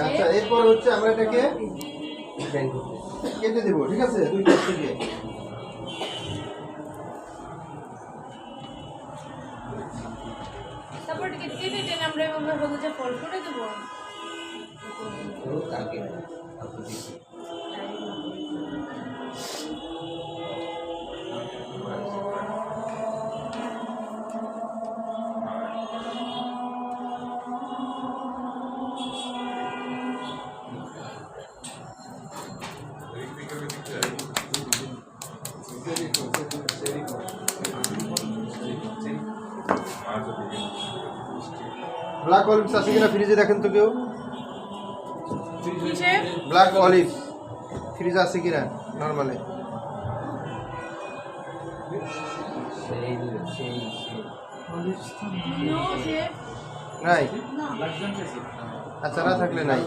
আচ্ছা, এরপর হচ্ছে আমরা এটাকে কেটে দেবো, ঠিক আছে? দুই পাশ থেকে তারপর কেটে টেনে আমরা এভাবে হলুদে ফল করে দেবো। ব্ল্যাক অলিভস আছে কিনা ফ্রিজে দেখেন তো কেউ। কিসে? ব্ল্যাক অলিভস ফ্রিজে আছে কিনা নর্মালি। নাই? আচ্ছা, না থাকলে নাই।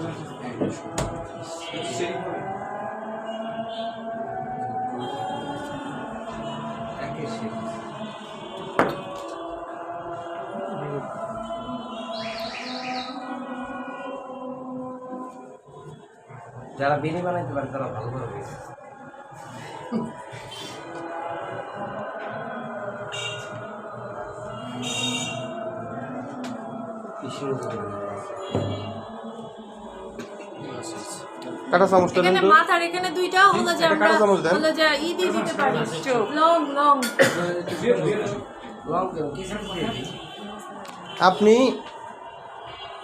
যারা বেনি বানাইতে পারে তারা ভালো করবে। কাটা চামচটা দেন এখানে তো। মাথার এখানে দুইটা হলো যে আমরা হলো যে ই দিয়ে দিতে পারি। লং লং আপনি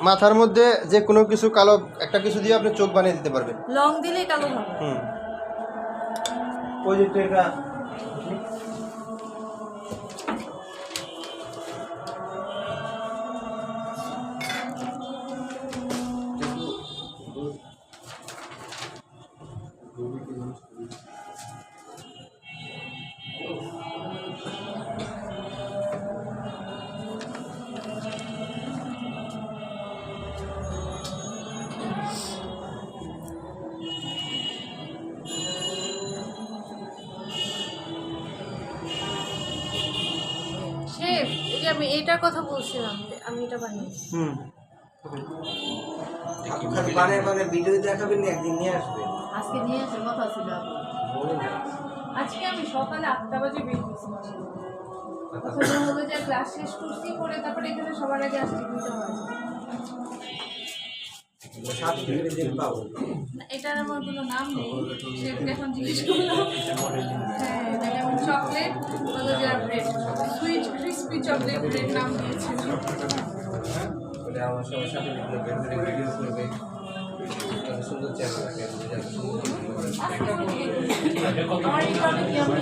মাথার মধ্যে যে কোনো কিছু কালো একটা কিছু দিয়ে আপনি চোখ বানিয়ে দিতে পারবেন। লং দিলেই কালো হবে। ওই যে ট্রেটা শেফ, এই যে আমি এটার কথা বলছিলাম, আমি এটা বানিয়েছি। বানায় বানায় ভিডিও দেখাবেন, একদিন নিয়ে আসবেন। আজকে নিয়ে আসার কথা ছিল। আজকে আমি সকালে 8টা বাজে বের হয়েছিলাম। ওখানে হলো যে ক্লাস শেষ করছি, করে তারপরে এখানে সবার আগে আসছি 2টা বাজে। এটার আমার কোনো নাম নেই, শেফকে এখন জিজ্ঞেস করলাম। হ্যাঁ, এটাকে আমি চকলেট হলো যে bread, sweet crispy chocolate bread নাম দিয়েছি। আমার সবার সাথে ভিডিও করবে, সুন্দর চ্যানেল। আমার এই কারণে কি আমি